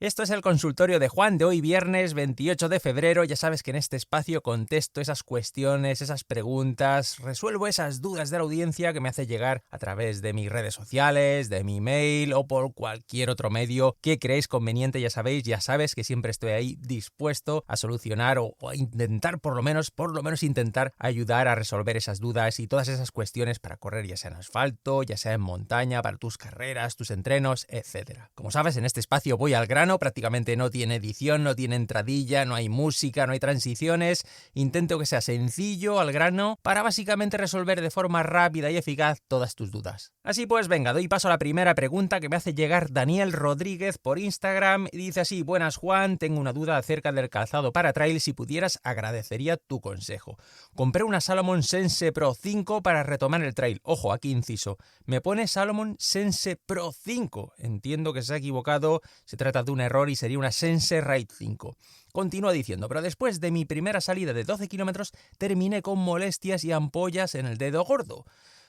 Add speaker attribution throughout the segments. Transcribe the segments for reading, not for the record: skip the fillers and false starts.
Speaker 1: Esto es el consultorio de Juan de hoy viernes 28 de febrero. Ya sabes que en este espacio contesto esas cuestiones, esas preguntas, resuelvo esas dudas de la audiencia que me hace llegar a través de mis redes sociales, de mi email o por cualquier otro medio que creéis conveniente. Ya sabes que siempre estoy ahí dispuesto a solucionar o a intentar por lo menos intentar ayudar a resolver esas dudas y todas esas cuestiones para correr, ya sea en asfalto, ya sea en montaña, para tus carreras, tus entrenos, etcétera. Como sabes, en este espacio voy al grano. Prácticamente no tiene edición, no tiene entradilla, no hay música, no hay transiciones. Intento que sea sencillo, al grano, para básicamente resolver de forma rápida y eficaz todas tus dudas. Así pues, venga, doy paso a la primera pregunta que me hace llegar Daniel Rodríguez por Instagram y dice así: buenas Juan, tengo una duda acerca del calzado para trail. Si pudieras, agradecería tu consejo. Compré una Salomon Sense Pro 5 para retomar el trail. Ojo, aquí inciso, me pone Salomon Sense Pro 5. Entiendo que se ha equivocado, se trata de un error y sería una Sense Ride 5. Continúa diciendo, pero después de mi primera salida de 12 kilómetros terminé con molestias y ampollas en el dedo gordo.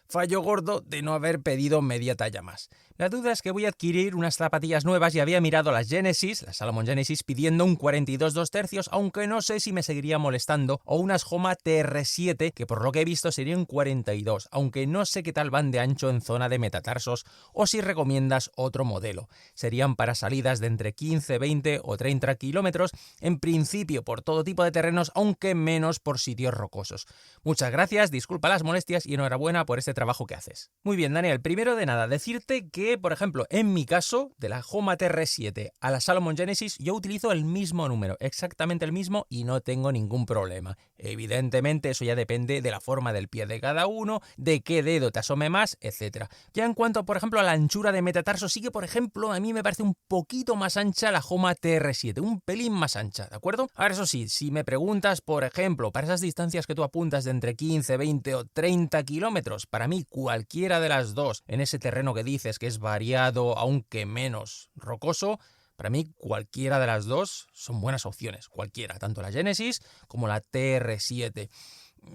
Speaker 1: Fallo gordo de no haber pedido media talla más. La duda es que voy a adquirir unas zapatillas nuevas y había mirado las Genesis, las Salomon Genesis, pidiendo un 42 2/3, aunque no sé si me seguiría molestando, o unas Homa TR7, que por lo que he visto serían 42, aunque no sé qué tal van de ancho en zona de metatarsos, o si recomiendas otro modelo. Serían para salidas de entre 15, 20 o 30 kilómetros, en principio por todo tipo de terrenos, aunque menos por sitios rocosos. Muchas gracias, disculpa las molestias y enhorabuena por este trabajo que haces. Muy bien, Daniel, primero de nada, decirte que, por ejemplo, en mi caso, de la Homa TR7 a la Salomon Genesis, yo utilizo el mismo número, exactamente el mismo, y no tengo ningún problema. Evidentemente, eso ya depende de la forma del pie de cada uno, de qué dedo te asome más, etc. Ya en cuanto, por ejemplo, a la anchura de metatarso, sí que, por ejemplo, a mí me parece un poquito más ancha la Homa TR7, un pelín más ancha, ¿de acuerdo? Ahora, eso sí, si me preguntas, por ejemplo, para esas distancias que tú apuntas de entre 15, 20 o 30 kilómetros, para mí cualquiera de las dos, en ese terreno que dices que es variado, aunque menos rocoso, para mí cualquiera de las dos son buenas opciones, cualquiera, tanto la Genesis como la TR7.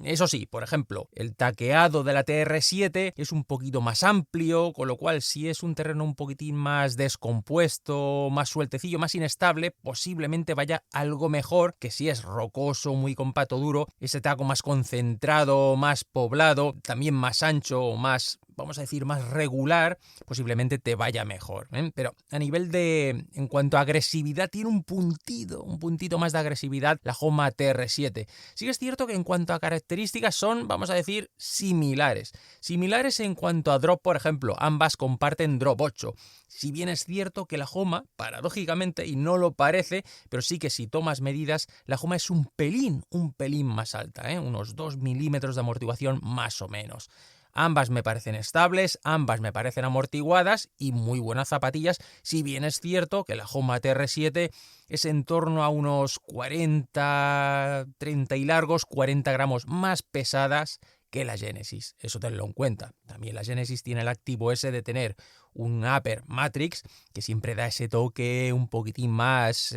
Speaker 1: Eso sí, por ejemplo, el taqueado de la TR7 es un poquito más amplio, con lo cual si es un terreno un poquitín más descompuesto, más sueltecillo, más inestable, posiblemente vaya algo mejor que si es rocoso, muy con pato duro, ese taco más concentrado, más poblado, también más ancho o más, vamos a decir, más regular, posiblemente te vaya mejor, ¿eh? Pero a nivel de, en cuanto a agresividad, tiene un puntito más de agresividad la Homa TR7. Sí que es cierto que en cuanto a características son, vamos a decir, similares. Similares en cuanto a drop, por ejemplo, ambas comparten drop 8. Si bien es cierto que la Homa, paradójicamente, y no lo parece, pero sí que si tomas medidas, la Homa es un pelín más alta, ¿eh? Unos 2 milímetros de amortiguación más o menos. Ambas me parecen estables, ambas me parecen amortiguadas y muy buenas zapatillas, si bien es cierto que la Homa TR7 es en torno a unos 40, 30 y largos, 40 gramos más pesadas que la Genesis. Eso tenlo en cuenta. También la Genesis tiene el activo ese de tener un upper matrix que siempre da ese toque un poquitín más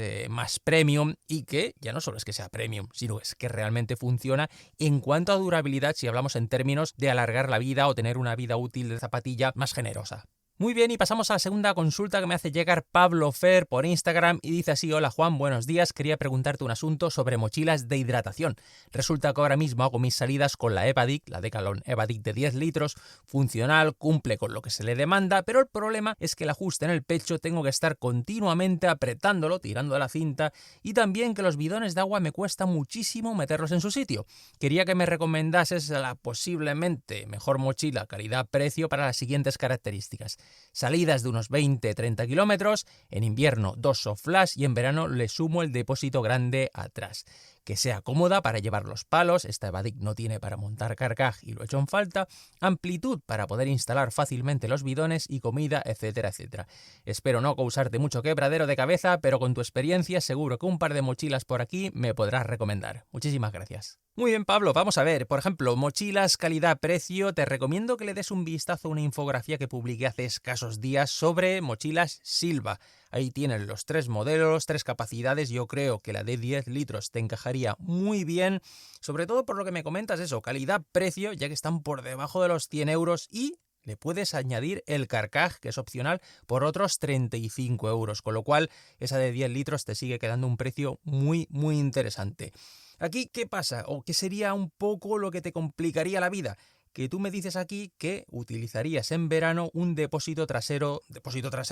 Speaker 1: premium, y que ya no solo es que sea premium, sino es que realmente funciona en cuanto a durabilidad si hablamos en términos de alargar la vida o tener una vida útil de zapatilla más generosa. Muy bien, y pasamos a la segunda consulta que me hace llegar Pablo Fer por Instagram y dice así: hola Juan, buenos días, quería preguntarte un asunto sobre mochilas de hidratación. Resulta que ahora mismo hago mis salidas con la Evadic, la Decathlon Evadic de 10 litros, funcional, cumple con lo que se le demanda, pero el problema es que el ajuste en el pecho tengo que estar continuamente apretándolo, tirando de la cinta, y también que los bidones de agua me cuesta muchísimo meterlos en su sitio. Quería que me recomendases la posiblemente mejor mochila calidad-precio para las siguientes características: salidas de unos 20-30 kilómetros, en invierno 2 soft flash y en verano le sumo el depósito grande atrás. Que sea cómoda para llevar los palos, esta Evadic no tiene para montar carcaj y lo he hecho en falta, amplitud para poder instalar fácilmente los bidones y comida, etcétera, etcétera. Espero no causarte mucho quebradero de cabeza, pero con tu experiencia seguro que un par de mochilas por aquí me podrás recomendar. Muchísimas gracias. Muy bien, Pablo, vamos a ver. Por ejemplo, mochilas calidad-precio, te recomiendo que le des un vistazo a una infografía que publiqué hace escasos días sobre mochilas Silva. Ahí tienen los 3 modelos, 3 capacidades. Yo creo que la de 10 litros te encajaría muy bien, sobre todo por lo que me comentas eso, calidad-precio, ya que están por debajo de los 100 euros y Le puedes añadir el Carcaj, que es opcional, por otros 35 euros, con lo cual esa de 10 litros te sigue quedando un precio muy, muy interesante. Aquí, ¿qué pasa? ¿O qué sería un poco lo que te complicaría la vida? Que tú me dices aquí que utilizarías en verano un depósito trasero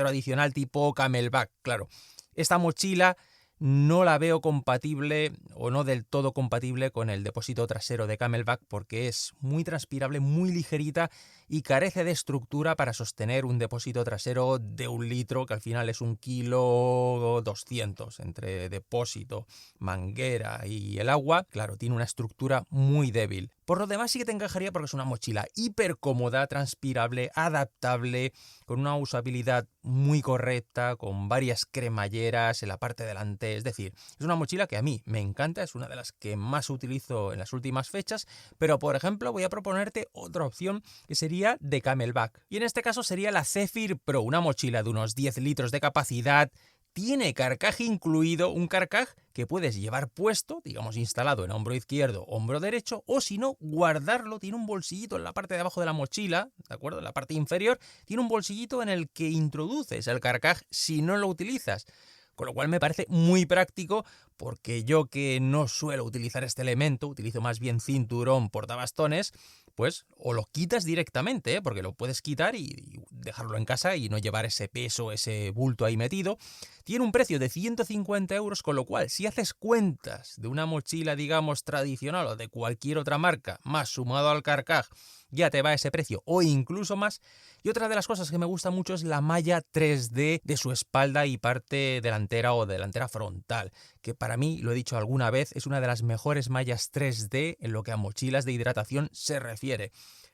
Speaker 1: adicional tipo Camelback. Claro, esta mochila no la veo compatible o no del todo compatible con el depósito trasero de Camelback porque es muy transpirable, muy ligerita y carece de estructura para sostener un depósito trasero de 1 litro, que al final es 1,2 kg entre depósito, manguera y el agua. Claro, tiene una estructura muy débil. Por lo demás sí que te encajaría porque es una mochila hiper cómoda, transpirable, adaptable, con una usabilidad muy correcta, con varias cremalleras en la parte delante. Es decir, es una mochila que a mí me encanta, es una de las que más utilizo en las últimas fechas, pero por ejemplo voy a proponerte otra opción que sería de Camelback. Y en este caso sería la Zephyr Pro, una mochila de unos 10 litros de capacidad. Tiene carcaj incluido, un carcaj que puedes llevar puesto, digamos instalado en hombro izquierdo, hombro derecho, o si no, guardarlo. Tiene un bolsillito en la parte de abajo de la mochila, ¿de acuerdo? En la parte inferior, tiene un bolsillito en el que introduces el carcaj si no lo utilizas. Con lo cual me parece muy práctico porque yo que no suelo utilizar este elemento, utilizo más bien cinturón portabastones, pues o lo quitas directamente, ¿eh? Porque lo puedes quitar y dejarlo en casa y no llevar ese peso, ese bulto ahí metido. Tiene un precio de 150 euros, con lo cual si haces cuentas de una mochila, digamos, tradicional o de cualquier otra marca, más sumado al carcaj, ya te va a ese precio o incluso más. Y otra de las cosas que me gusta mucho es la malla 3D de su espalda y parte delantera o delantera frontal, que para mí, lo he dicho alguna vez, es una de las mejores mallas 3D en lo que a mochilas de hidratación se refiere.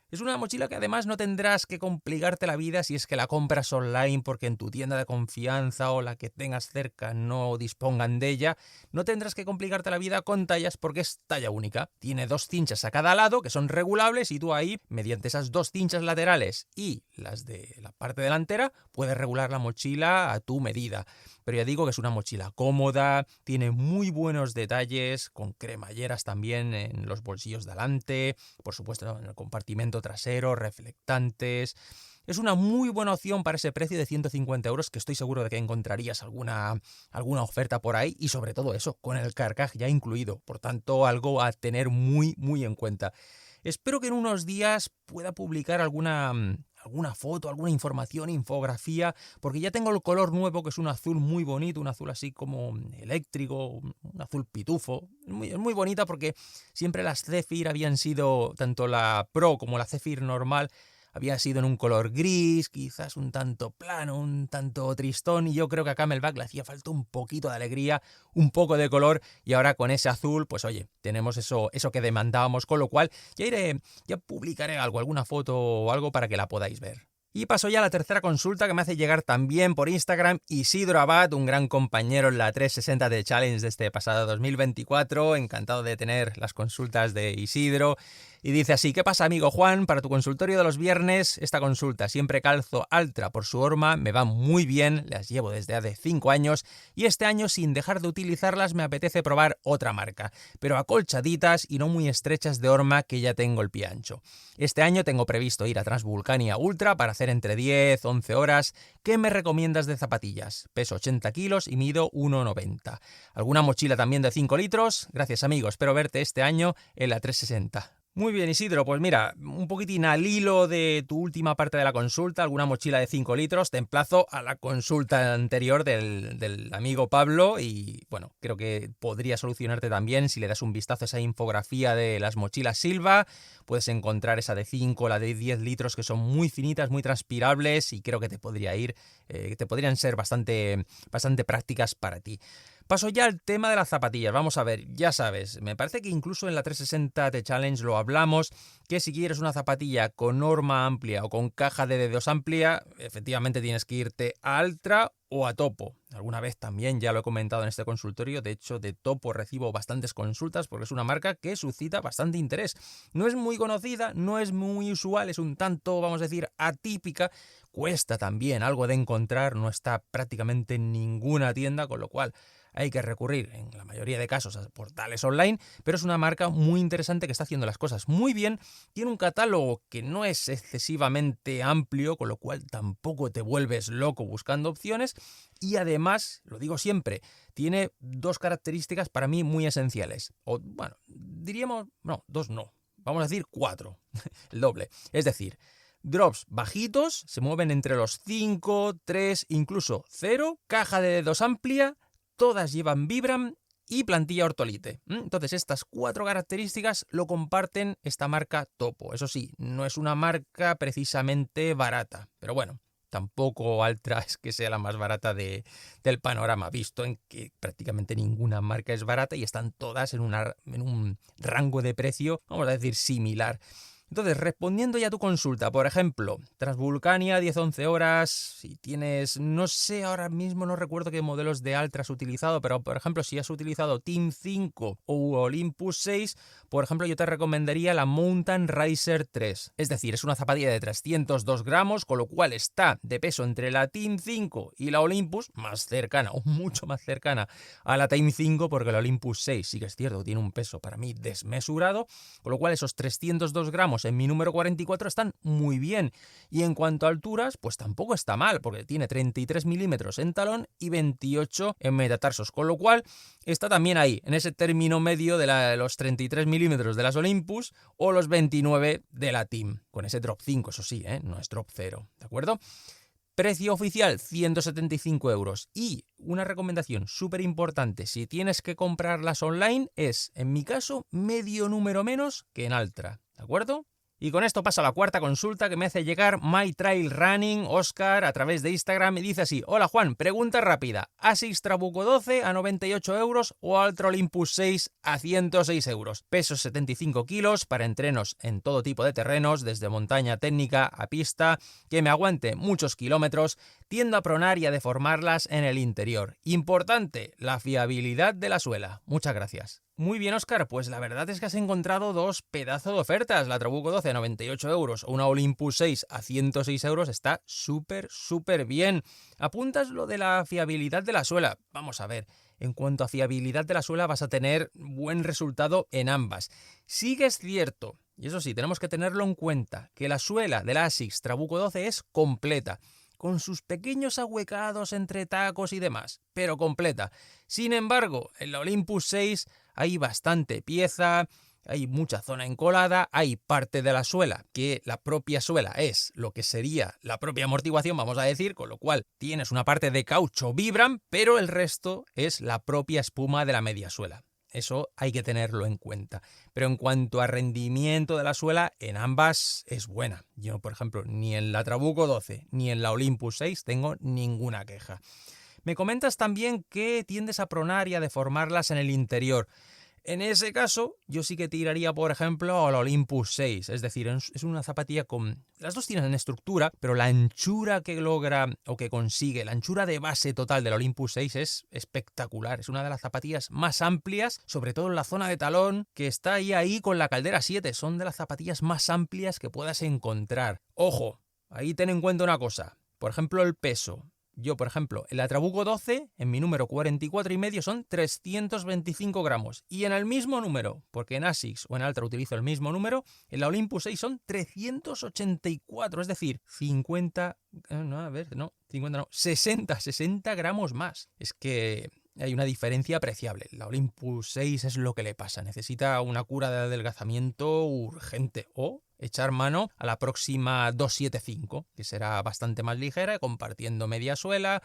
Speaker 1: Es una mochila que además no tendrás que complicarte la vida si es que la compras online porque en tu tienda de confianza o la que tengas cerca no dispongan de ella. No tendrás que complicarte la vida con tallas porque es talla única. Tiene 2 cinchas a cada lado que son regulables y tú ahí, mediante esas 2 cinchas laterales y las de la parte delantera, puedes regular la mochila a tu medida. Pero ya digo que es una mochila cómoda, tiene muy buenos detalles, con cremalleras también en los bolsillos delante, por supuesto en el compartimento trasero, reflectantes. Es una muy buena opción para ese precio de 150 euros, que estoy seguro de que encontrarías alguna oferta por ahí, y sobre todo eso, con el carcaj ya incluido. Por tanto, algo a tener muy, muy en cuenta. Espero que en unos días pueda publicar alguna foto, alguna información, infografía, porque ya tengo el color nuevo, que es un azul muy bonito, un azul así como eléctrico, un azul pitufo. Es muy bonita porque siempre las Zephyr habían sido, tanto la Pro como la Zephyr normal, había sido en un color gris, quizás un tanto plano, un tanto tristón, y yo creo que a Camelback le hacía falta un poquito de alegría, un poco de color, y ahora con ese azul, pues oye, tenemos eso que demandábamos, con lo cual ya publicaré algo, alguna foto o algo para que la podáis ver. Y paso ya a la tercera consulta que me hace llegar también por Instagram Isidro Abad, un gran compañero en la 360 de Challenge de este pasado 2024. Encantado de tener las consultas de Isidro. Y dice así: ¿qué pasa, amigo Juan? Para tu consultorio de los viernes, esta consulta: siempre calzo Altra por su horma, me va muy bien, las llevo desde hace 5 años y este año, sin dejar de utilizarlas, me apetece probar otra marca, pero acolchaditas y no muy estrechas de horma, que ya tengo el pie ancho. Este año tengo previsto ir a Transvulcania Ultra para hacer entre 10-11 horas. ¿Qué me recomiendas de zapatillas? Peso 80 kilos y mido 1,90. ¿Alguna mochila también de 5 litros? Gracias, amigo, espero verte este año en la 360. Muy bien, Isidro, pues mira, un poquitín al hilo de tu última parte de la consulta, alguna mochila de 5 litros, te emplazo a la consulta anterior del amigo Pablo y, bueno, creo que podría solucionarte también si le das un vistazo a esa infografía de las mochilas Silva. Puedes encontrar esa de 5, la de 10 litros, que son muy finitas, muy transpirables y creo que te podrían ser bastante prácticas para ti. Paso ya al tema de las zapatillas. Vamos a ver, ya sabes, me parece que incluso en la 360 de Challenge lo hablamos, que si quieres una zapatilla con horma amplia o con caja de dedos amplia, efectivamente tienes que irte a Altra o a Topo. Alguna vez también ya lo he comentado en este consultorio. De hecho, de Topo recibo bastantes consultas porque es una marca que suscita bastante interés. No es muy conocida, no es muy usual, es un tanto, vamos a decir, atípica. Cuesta también algo de encontrar, no está prácticamente en ninguna tienda, con lo cual hay que recurrir en la mayoría de casos a portales online, pero es una marca muy interesante que está haciendo las cosas muy bien, tiene un catálogo que no es excesivamente amplio, con lo cual tampoco te vuelves loco buscando opciones, y además, lo digo siempre, tiene dos características para mí muy esenciales, o bueno, diríamos, no, dos no, vamos a decir 4, el doble, es decir, drops bajitos, se mueven entre los 5, 3, incluso 0, caja de dedos amplia, todas llevan Vibram y plantilla Ortolite. Entonces estas 4 características lo comparten esta marca Topo. Eso sí, no es una marca precisamente barata, pero bueno, tampoco Altra es que sea la más barata del panorama, visto en que prácticamente ninguna marca es barata y están todas en un rango de precio, vamos a decir, similar. Entonces, respondiendo ya a tu consulta, por ejemplo, Transvulcania 10-11 horas, si tienes, no sé, ahora mismo no recuerdo qué modelos de Altra has utilizado, pero por ejemplo, si has utilizado Team 5 o Olympus 6, por ejemplo, yo te recomendaría la Mountain Riser 3. Es decir, es una zapatilla de 302 gramos, con lo cual está de peso entre la Team 5 y la Olympus, más cercana o mucho más cercana a la Team 5, porque la Olympus 6 sí que es cierto, tiene un peso para mí desmesurado, con lo cual esos 302 gramos en mi número 44 están muy bien. Y en cuanto a alturas, pues tampoco está mal, porque tiene 33 milímetros en talón y 28 en metatarsos, con lo cual está también ahí, en ese término medio de los 33 milímetros de las Olympus o los 29 de la Team, con ese drop 5, eso sí, no es drop 0, ¿de acuerdo? Precio oficial, 175 euros. Y una recomendación súper importante, si tienes que comprarlas online, es, en mi caso, medio número menos que en Altra, ¿de acuerdo? Y con esto pasa a la cuarta consulta que me hace llegar My Trail Running, Oscar, a través de Instagram, y dice así: hola Juan, pregunta rápida, ¿Asics Trabuco 12 a 98 euros o Altra Olympus 6 a 106 euros? Peso 75 kilos para entrenos en todo tipo de terrenos, desde montaña técnica a pista, que me aguante muchos kilómetros, tiendo a pronar y a deformarlas en el interior. Importante, la fiabilidad de la suela. Muchas gracias. Muy bien, Óscar, pues la verdad es que has encontrado dos pedazos de ofertas. La Trabuco 12 a 98 euros o una Olympus 6 a 106 euros está súper bien. Apuntas lo de la fiabilidad de la suela. Vamos a ver, en cuanto a fiabilidad de la suela vas a tener buen resultado en ambas. Sí que es cierto, y eso sí, tenemos que tenerlo en cuenta, que la suela de la Asics Trabuco 12 es completa, con sus pequeños ahuecados entre tacos y demás, pero completa. Sin embargo, en la Olympus 6 hay bastante pieza, hay mucha zona encolada, hay parte de la suela que la propia suela es lo que sería la propia amortiguación, vamos a decir, con lo cual tienes una parte de caucho Vibram, pero el resto es la propia espuma de la media suela. Eso hay que tenerlo en cuenta. Pero en cuanto a rendimiento de la suela, en ambas es buena. Yo, por ejemplo, ni en la Trabuco 12 ni en la Olympus 6 tengo ninguna queja. Me comentas también que tiendes a pronar y a deformarlas en el interior. En ese caso, yo sí que tiraría, por ejemplo, a la Olympus 6. Es decir, es una zapatilla con... Las dos tienen estructura, pero la anchura que logra o que consigue, la anchura de base total de la Olympus 6 es espectacular. Es una de las zapatillas más amplias, sobre todo en la zona de talón, que está ahí con la Caldera 7. Son de las zapatillas más amplias que puedas encontrar. Ojo, ahí ten en cuenta una cosa. Por ejemplo, el peso. Yo, por ejemplo, en la Trabuco 12, en mi número 44,5 son 325 gramos. Y en el mismo número, porque en Asics o en Altra utilizo el mismo número, en la Olympus 6 son 384, es decir, 60 gramos más. Es que hay una diferencia apreciable. La Olympus 6 es lo que le pasa. Necesita una cura de adelgazamiento urgente o echar mano a la próxima 275, que será bastante más ligera, compartiendo media suela,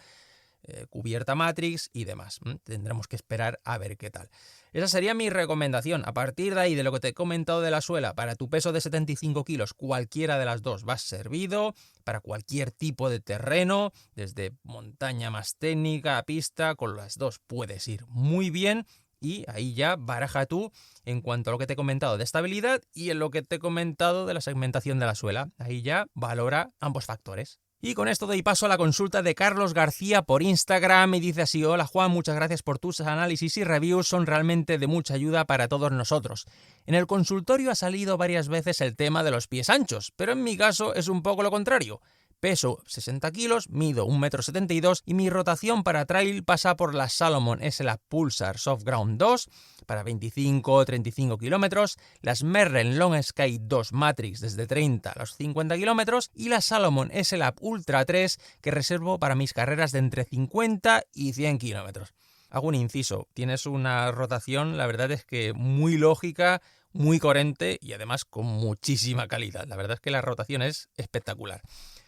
Speaker 1: cubierta Matrix y demás. Tendremos que esperar a ver qué tal. Esa sería mi recomendación. A partir de ahí, de lo que te he comentado de la suela, para tu peso de 75 kilos, cualquiera de las dos va servido, para cualquier tipo de terreno, desde montaña más técnica a pista, con las dos puedes ir muy bien. Y ahí ya baraja tú en cuanto a lo que te he comentado de estabilidad y en lo que te he comentado de la segmentación de la suela. Ahí ya valora ambos factores. Y con esto doy paso a la consulta de Carlos García por Instagram y dice así: hola Juan, muchas gracias por tus análisis y reviews, son realmente de mucha ayuda para todos nosotros. En el consultorio ha salido varias veces el tema de los pies anchos, pero en mi caso es un poco lo contrario. Peso 60 kilos, mido 1,72 m y mi rotación para trail pasa por las Salomon S-Lab Pulsar Soft Ground 2 para 25 o 35 kilómetros, las Merrell Long Sky 2 Matrix desde 30 a los 50 kilómetros y la Salomon S-Lab Ultra 3 que reservo para mis carreras de entre 50 y 100 kilómetros. Hago un inciso, tienes una rotación, la verdad es que muy lógica, muy coherente y además con muchísima calidad. La verdad es que la rotación es espectacular.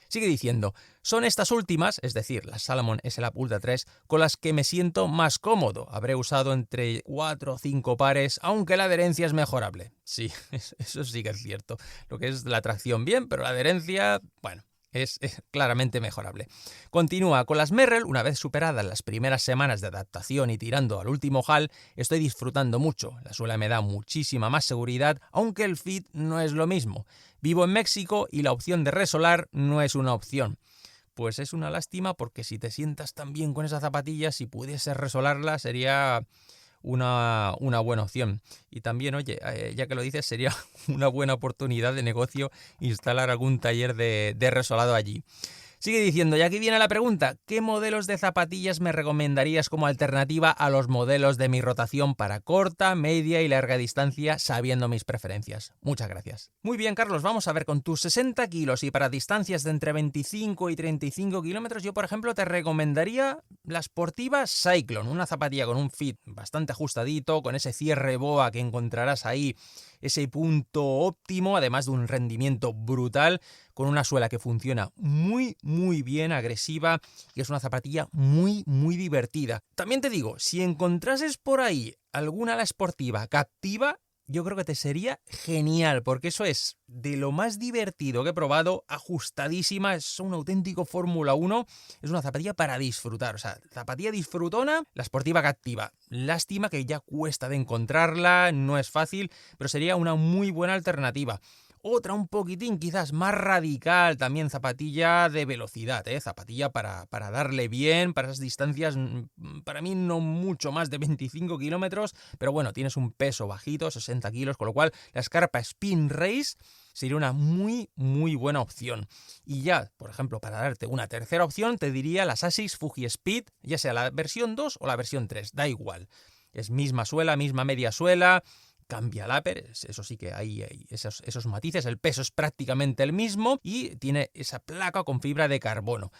Speaker 1: Sigue diciendo, son estas últimas, es decir, las Salomon S-Lab Ultra 3, con las que me siento más cómodo. Habré usado entre 4 o 5 pares, aunque la adherencia es mejorable. Sí, eso sí que es cierto. Lo que es la tracción bien, pero la adherencia, bueno, es claramente mejorable. Continúa, con las Merrell, una vez superadas las primeras semanas de adaptación y tirando al último haul, estoy disfrutando mucho. La suela me da muchísima más seguridad, aunque el fit no es lo mismo. Vivo en México y la opción de resolar no es una opción. Pues es una lástima porque si te sientas tan bien con esas zapatillas, si pudiese resolarla sería una buena opción. Y también, oye, ya que lo dices, sería una buena oportunidad de negocio instalar algún taller de resolado allí. Sigue diciendo, y aquí viene la pregunta, ¿qué modelos de zapatillas me recomendarías como alternativa a los modelos de mi rotación para corta, media y larga distancia, sabiendo mis preferencias? Muchas gracias. Muy bien, Carlos, vamos a ver, con tus 60 kilos y para distancias de entre 25 y 35 kilómetros, yo, por ejemplo, te recomendaría la Sportiva Cyclone, una zapatilla con un fit bastante ajustadito, con ese cierre boa que encontrarás ahí, ese punto óptimo, además de un rendimiento brutal, con una suela que funciona muy bien, agresiva, y es una zapatilla muy divertida. También te digo, si encontrases por ahí alguna ala esportiva captiva, yo creo que te sería genial, porque eso es de lo más divertido que he probado, ajustadísima, es un auténtico Fórmula 1, es una zapatilla para disfrutar, o sea, zapatilla disfrutona, la Sportiva captiva. Lástima que ya cuesta de encontrarla, no es fácil, pero sería una muy buena alternativa. Otra un poquitín quizás más radical, también zapatilla de velocidad, zapatilla para darle bien, para esas distancias, para mí no mucho más de 25 kilómetros, pero bueno, tienes un peso bajito, 60 kilos, con lo cual la Scarpa Spin Race sería una muy buena opción. Y ya, por ejemplo, para darte una tercera opción, te diría las Asics Fuji Speed, ya sea la versión 2 o la versión 3, da igual. Es misma suela, misma media suela, cambia el upper, eso sí que hay esos matices, el peso es prácticamente el mismo y tiene esa placa con fibra de carbono.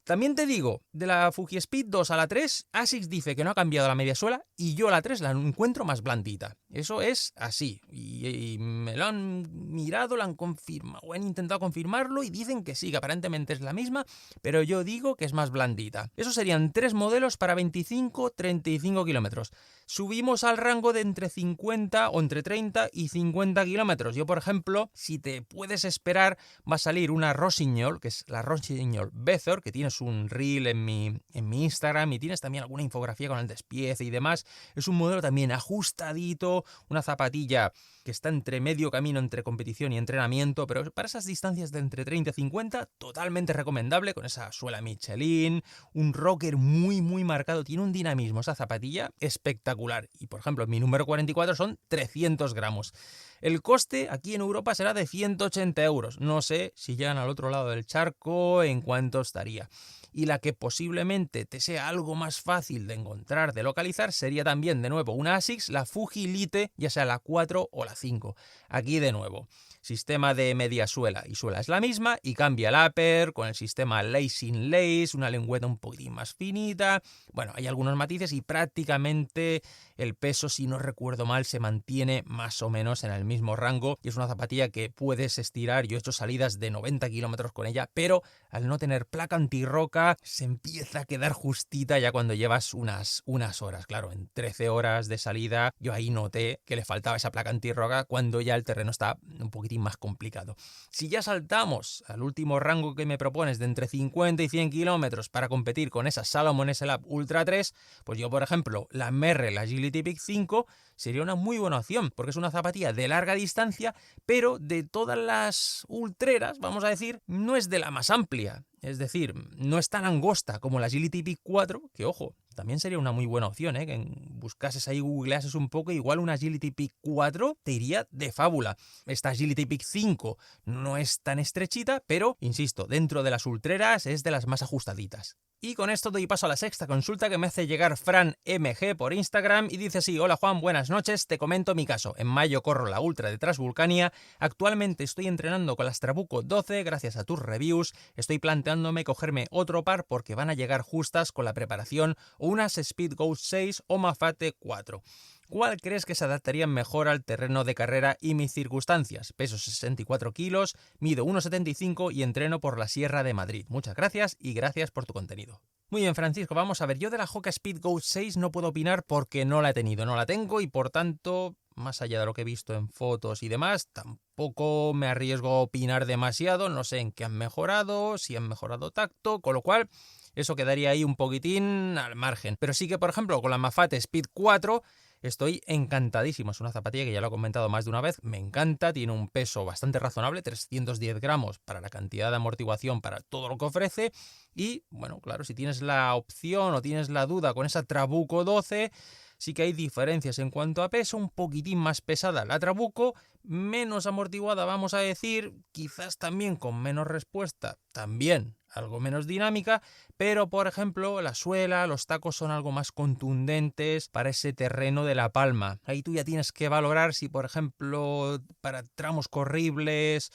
Speaker 1: También te digo, de la Fuji Speed 2 a la 3, Asics dice que no ha cambiado la media suela y yo la 3 la encuentro más blandita. Eso es así. Y me lo han mirado, lo han confirmado, o han intentado confirmarlo y dicen que sí, que aparentemente es la misma, pero yo digo que es más blandita. Esos serían 3 modelos para 25-35 kilómetros. Subimos al rango de entre 50 o entre 30 y 50 kilómetros. Yo, por ejemplo, si te puedes esperar, va a salir una Rossignol, que es la Rossignol Bezoar, que tienes un reel en mi Instagram y tienes también alguna infografía con el despiece y demás. Es un modelo también ajustadito, una zapatilla que está entre medio camino entre competición y entrenamiento, pero para esas distancias de entre 30 y 50, totalmente recomendable, con esa suela Michelin, un rocker muy marcado, tiene un dinamismo esa zapatilla espectacular. Y por ejemplo, mi número 44 son 300 gramos. El coste aquí en Europa será de 180 euros. No sé si llegan al otro lado del charco en cuánto estaría. Y la que posiblemente te sea algo más fácil de encontrar, de localizar, sería también de nuevo una Asics, la Fuji Lite, ya sea la 4 o la 5. Aquí de nuevo, sistema de media suela y suela es la misma y cambia el upper con el sistema lace in lace, una lengüeta un poquitín más finita. Bueno, hay algunos matices y prácticamente el peso, si no recuerdo mal, se mantiene más o menos en el mismo rango y es una zapatilla que puedes estirar. Yo he hecho salidas de 90 kilómetros con ella, pero al no tener placa antirroca se empieza a quedar justita ya cuando llevas unas horas. Claro, en 13 horas de salida yo ahí noté que le faltaba esa placa antirroca cuando ya el terreno está un poquitín más complicado. Si ya saltamos al último rango que me propones de entre 50 y 100 kilómetros para competir con esa Salomon S-Lab Ultra 3, pues yo, por ejemplo, la Merrell Agility Peak 5 sería una muy buena opción, porque es una zapatilla de larga distancia, pero de todas las ultreras, vamos a decir, no es de la más amplia. Es decir, no es tan angosta como la Agility Peak 4, que ojo, también sería una muy buena opción, que buscases ahí, googleases un poco, igual una Agility Peak 4 te iría de fábula. Esta Agility Peak 5 no es tan estrechita, pero, insisto, dentro de las ultreras es de las más ajustaditas. Y con esto doy paso a la sexta consulta que me hace llegar Fran MG por Instagram y dice así: hola Juan, buenas noches, te comento mi caso. En mayo corro la Ultra de Transvulcania, actualmente estoy entrenando con las Trabuco 12 gracias a tus reviews, estoy planteándome cogerme otro par porque van a llegar justas con la preparación o unas Speed Ghost 6 o Mafate 4. ¿Cuál crees que se adaptaría mejor al terreno de carrera y mis circunstancias? Peso 64 kilos, mido 1,75 y entreno por la Sierra de Madrid. Muchas gracias y gracias por tu contenido. Muy bien, Francisco, vamos a ver. Yo de la Hoka Speed Ghost 6 no puedo opinar porque no la he tenido, no la tengo y por tanto, más allá de lo que he visto en fotos y demás, tampoco me arriesgo a opinar demasiado. No sé en qué han mejorado, si han mejorado tacto, con lo cual eso quedaría ahí un poquitín al margen. Pero sí que, por ejemplo, con la Mafate Speed 4... estoy encantadísimo, es una zapatilla que ya lo he comentado más de una vez, me encanta, tiene un peso bastante razonable, 310 gramos para la cantidad de amortiguación, para todo lo que ofrece y, bueno, claro, si tienes la opción o tienes la duda con esa Trabuco 12, sí que hay diferencias en cuanto a peso, un poquitín más pesada la Trabuco, menos amortiguada vamos a decir, quizás también con menos respuesta, también algo menos dinámica, pero por ejemplo la suela, los tacos son algo más contundentes para ese terreno de La Palma. Ahí tú ya tienes que valorar si por ejemplo para tramos corribles,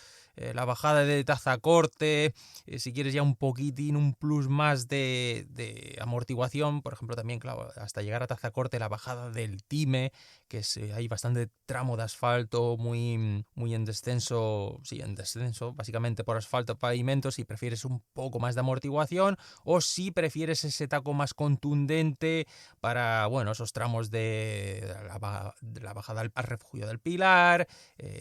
Speaker 1: la bajada de Tazacorte, si quieres ya un poquitín, un plus más de amortiguación, por ejemplo también claro, hasta llegar a Tazacorte la bajada del Time, que hay bastante tramo de asfalto muy en descenso, sí, en descenso, básicamente por asfalto, pavimento, si prefieres un poco más de amortiguación o si prefieres ese taco más contundente para, bueno, esos tramos de la bajada al refugio del Pilar,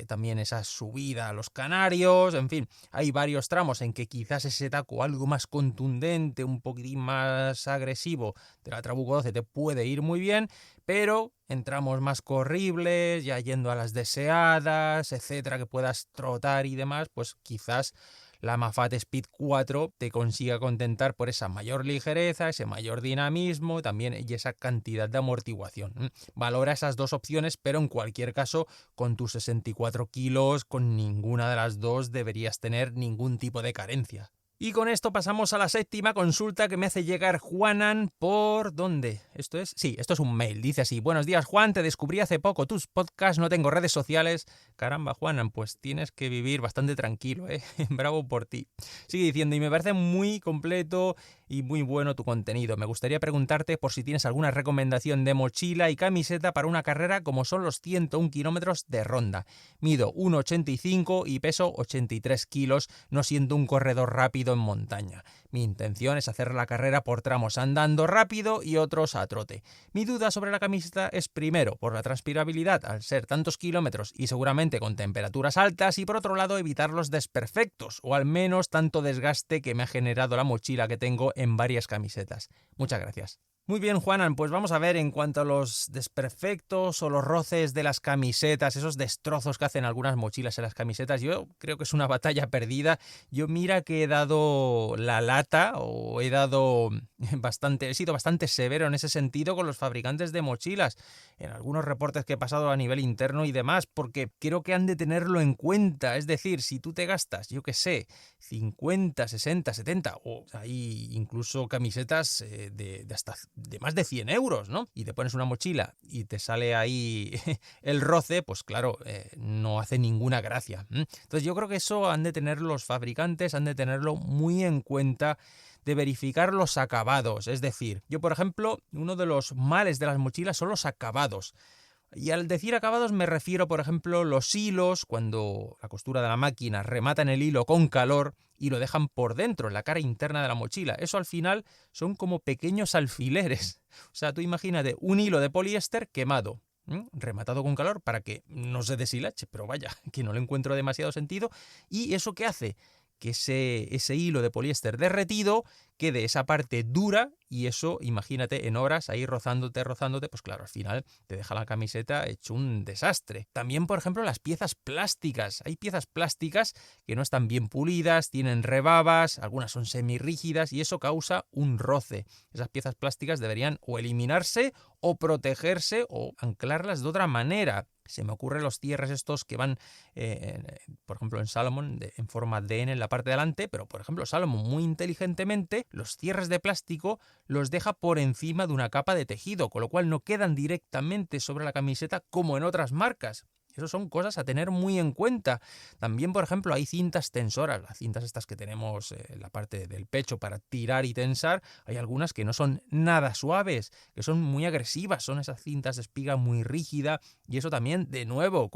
Speaker 1: también esa subida a los Canarios, en fin, hay varios tramos en que quizás ese taco algo más contundente, un poquitín más agresivo de la Trabuco 12 te puede ir muy bien, pero en tramos más corribles, ya yendo a las deseadas, etcétera, que puedas trotar y demás, pues quizás la Mafate Speed 4 te consiga contentar por esa mayor ligereza, ese mayor dinamismo también y esa cantidad de amortiguación. Valora esas dos opciones, pero en cualquier caso, con tus 64 kilos, con ninguna de las dos deberías tener ningún tipo de carencia. Y con esto pasamos a la séptima consulta que me hace llegar Juanan por... ¿dónde? ¿Esto es? Sí, esto es un mail. Dice así: buenos días Juan, te descubrí hace poco tus podcasts, no tengo redes sociales. Caramba Juanan, pues tienes que vivir bastante tranquilo, Bravo por ti. Sigue diciendo: y me parece muy completo y muy bueno tu contenido. Me gustaría preguntarte por si tienes alguna recomendación de mochila y camiseta para una carrera como son los 101 kilómetros de ronda. Mido 1,85 y peso 83 kilos, no siendo un corredor rápido en montaña. Mi intención es hacer la carrera por tramos andando rápido y otros a trote. Mi duda sobre la camiseta es primero por la transpirabilidad al ser tantos kilómetros y seguramente con temperaturas altas y por otro lado evitar los desperfectos o al menos tanto desgaste que me ha generado la mochila que tengo en varias camisetas. Muchas gracias. Muy bien, Juanan, pues vamos a ver en cuanto a los desperfectos o los roces de las camisetas, esos destrozos que hacen algunas mochilas en las camisetas. Yo creo que es una batalla perdida. Yo mira que he dado la lata o he sido bastante severo en ese sentido con los fabricantes de mochilas en algunos reportes que he pasado a nivel interno y demás, porque creo que han de tenerlo en cuenta. Es decir, si tú te gastas, yo qué sé, 50, 60, 70 o hay incluso camisetas de hasta de más de 100 euros, ¿no? Y te pones una mochila y te sale ahí el roce, pues claro, no hace ninguna gracia. Entonces yo creo que eso han de tener los fabricantes, han de tenerlo muy en cuenta, de verificar los acabados. Es decir, yo por ejemplo, uno de los males de las mochilas son los acabados. Y al decir acabados me refiero, por ejemplo, los hilos, cuando la costura de la máquina rematan el hilo con calor y lo dejan por dentro, en la cara interna de la mochila. Eso al final son como pequeños alfileres. O sea, tú imagínate un hilo de poliéster quemado, rematado con calor para que no se deshilache, pero vaya, que no le encuentro demasiado sentido. ¿Y eso qué hace? que ese hilo de poliéster derretido quede esa parte dura y eso, imagínate, en horas ahí rozándote, pues claro, al final te deja la camiseta hecho un desastre. También, por ejemplo, las piezas plásticas. Hay piezas plásticas que no están bien pulidas, tienen rebabas, algunas son semirrígidas y eso causa un roce. Esas piezas plásticas deberían o eliminarse o protegerse o anclarlas de otra manera. Se me ocurren los cierres estos que van, por ejemplo, en Salomon, en forma de N en la parte de delante, pero por ejemplo Salomon muy inteligentemente los cierres de plástico los deja por encima de una capa de tejido, con lo cual no quedan directamente sobre la camiseta como en otras marcas. Eso son cosas a tener muy en cuenta. También, por ejemplo, hay cintas tensoras, las cintas estas que tenemos en la parte del pecho para tirar y tensar. Hay algunas que no son nada suaves, que son muy agresivas, son esas cintas de espiga muy rígida y eso también, de nuevo,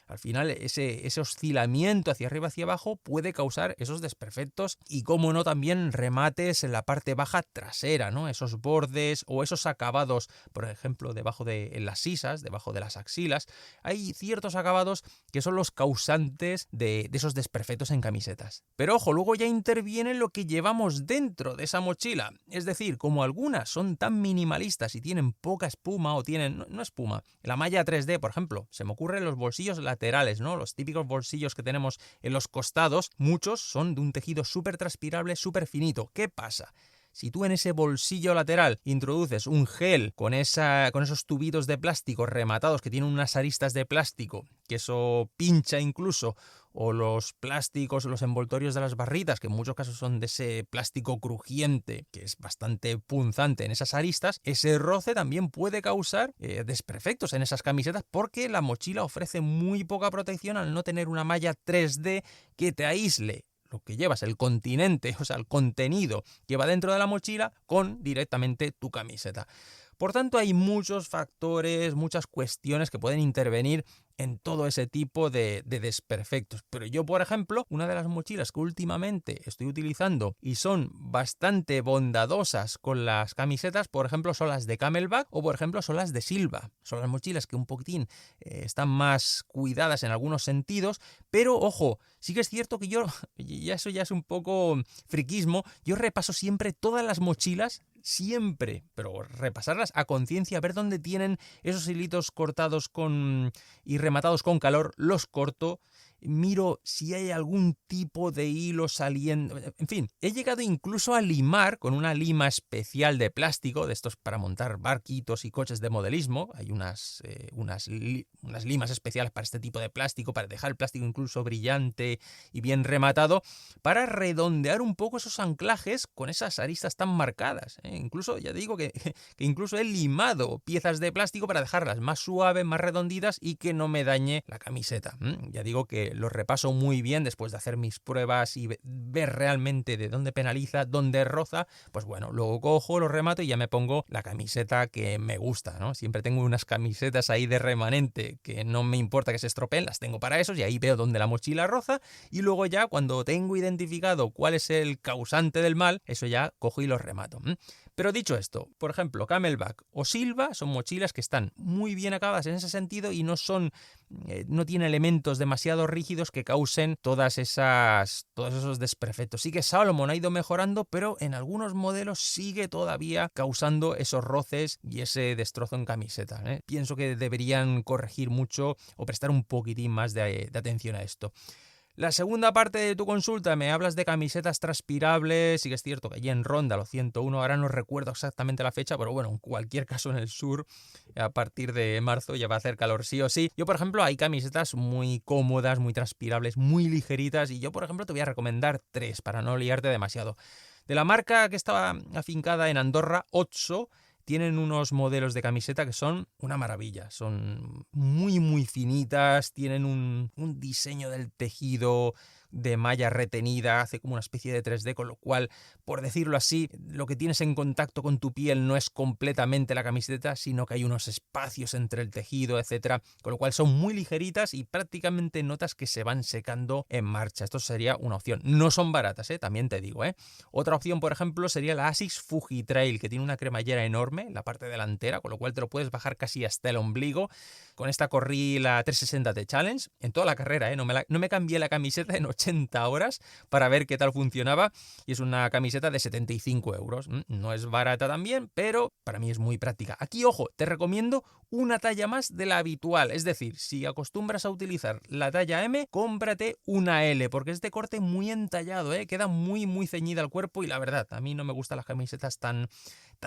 Speaker 1: al final ese oscilamiento hacia arriba hacia abajo puede causar esos desperfectos y, como no, también remates en la parte baja trasera, ¿no? Esos bordes o esos acabados, por ejemplo, en las sisas, debajo de las axilas. Hay ciertos acabados que son los causantes de esos desperfectos en camisetas. Pero ojo, luego ya interviene lo que llevamos dentro de esa mochila. Es decir, como algunas son tan minimalistas y tienen poca espuma o tienen, no espuma, la malla 3D, por ejemplo, se me ocurren los bolsillos laterales, ¿no? Los típicos bolsillos que tenemos en los costados, muchos son de un tejido súper transpirable, súper finito. ¿Qué pasa? Si tú en ese bolsillo lateral introduces un gel con esos tubitos de plástico rematados que tienen unas aristas de plástico, que eso pincha incluso, o los plásticos, los envoltorios de las barritas, que en muchos casos son de ese plástico crujiente, que es bastante punzante en esas aristas, ese roce también puede causar desperfectos en esas camisetas porque la mochila ofrece muy poca protección al no tener una malla 3D que te aísle lo que llevas, el continente, o sea, el contenido que va dentro de la mochila con directamente tu camiseta. Por tanto, hay muchos factores, muchas cuestiones que pueden intervenir en todo ese tipo de desperfectos. Pero yo, por ejemplo, una de las mochilas que últimamente estoy utilizando y son bastante bondadosas con las camisetas, por ejemplo, son las de Camelback o, por ejemplo, son las de Silva. Son las mochilas que un poquitín están más cuidadas en algunos sentidos, pero, ojo, sí que es cierto que yo, y eso ya es un poco friquismo, yo repaso siempre todas las mochilas, siempre, pero repasarlas a conciencia, ver dónde tienen esos hilitos cortados y rematados con calor, los corto, miro si hay algún tipo de hilo saliendo, en fin, he llegado incluso a limar con una lima especial de plástico, de estos para montar barquitos y coches de modelismo. Hay unas limas especiales para este tipo de plástico, para dejar el plástico incluso brillante y bien rematado, para redondear un poco esos anclajes con esas aristas tan marcadas. Incluso, ya te digo que incluso he limado piezas de plástico para dejarlas más suaves, más redonditas y que no me dañe la camiseta. Ya digo que los repaso muy bien después de hacer mis pruebas y ver realmente de dónde penaliza, dónde roza. Pues bueno, luego cojo, lo remato y ya me pongo la camiseta que me gusta, ¿no? Siempre tengo unas camisetas ahí de remanente que no me importa que se estropeen, las tengo para esos y ahí veo dónde la mochila roza y luego ya cuando tengo identificado cuál es el causante del mal, eso ya cojo y lo remato. Pero dicho esto, por ejemplo, Camelback o Silva son mochilas que están muy bien acabadas en ese sentido y no tienen elementos demasiado rígidos que causen todos esos desperfectos. Sí que Salomon ha ido mejorando, pero en algunos modelos sigue todavía causando esos roces y ese destrozo en camiseta. Pienso que deberían corregir mucho o prestar un poquitín más de atención a esto. La segunda parte de tu consulta, me hablas de camisetas transpirables. Sí que es cierto que allí en Ronda, los 101, ahora no recuerdo exactamente la fecha, pero bueno, en cualquier caso en el sur, a partir de marzo ya va a hacer calor sí o sí. Yo, por ejemplo, hay camisetas muy cómodas, muy transpirables, muy ligeritas y yo, por ejemplo, te voy a recomendar 3 para no liarte demasiado. De la marca que estaba afincada en Andorra, Otso, tienen unos modelos de camiseta que son una maravilla, son muy muy finitas, tienen un diseño del tejido de malla retenida, hace como una especie de 3D, con lo cual, por decirlo así, lo que tienes en contacto con tu piel no es completamente la camiseta, sino que hay unos espacios entre el tejido, etcétera, con lo cual son muy ligeritas y prácticamente notas que se van secando en marcha. Esto sería una opción. No son baratas, también te digo, Otra opción, por ejemplo, sería la Asics Fujitrail, que tiene una cremallera enorme en la parte delantera, con lo cual te lo puedes bajar casi hasta el ombligo. Con esta corrí la 360 T Challenge en toda la carrera, no me cambié la camiseta en 80 horas para ver qué tal funcionaba y es una camiseta de 75 euros. No es barata también, pero para mí es muy práctica. Aquí, ojo, te recomiendo una talla más de la habitual, es decir, si acostumbras a utilizar la talla M, cómprate una L, porque es de corte muy entallado, queda muy ceñida al cuerpo y la verdad, a mí no me gustan las camisetas tan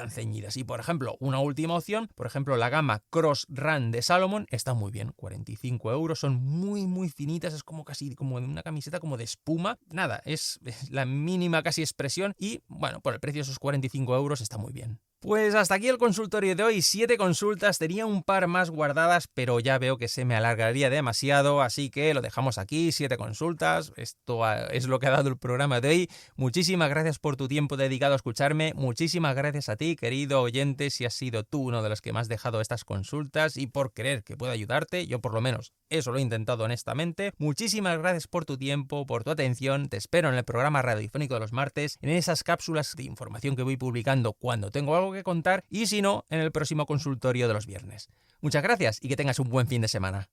Speaker 1: ceñidas. Y por ejemplo, una última opción, por ejemplo, la gama Cross Run de Salomon está muy bien, 45 euros, son muy finitas, es como casi como una camiseta como de espuma, nada, es la mínima casi expresión y bueno, por el precio de esos 45 euros está muy bien. Pues hasta aquí el consultorio de hoy, 7 consultas, tenía un par más guardadas, pero ya veo que se me alargaría demasiado, así que lo dejamos aquí, 7 consultas, esto es lo que ha dado el programa de hoy. Muchísimas gracias por tu tiempo dedicado a escucharme, muchísimas gracias a ti, querido oyente, si has sido tú uno de los que me has dejado estas consultas y por creer que puedo ayudarte, yo por lo menos eso lo he intentado honestamente. Muchísimas gracias por tu tiempo, por tu atención, te espero en el programa radiofónico de los martes, en esas cápsulas de información que voy publicando cuando tengo algo que contar y si no, en el próximo consultorio de los viernes. Muchas gracias y que tengas un buen fin de semana.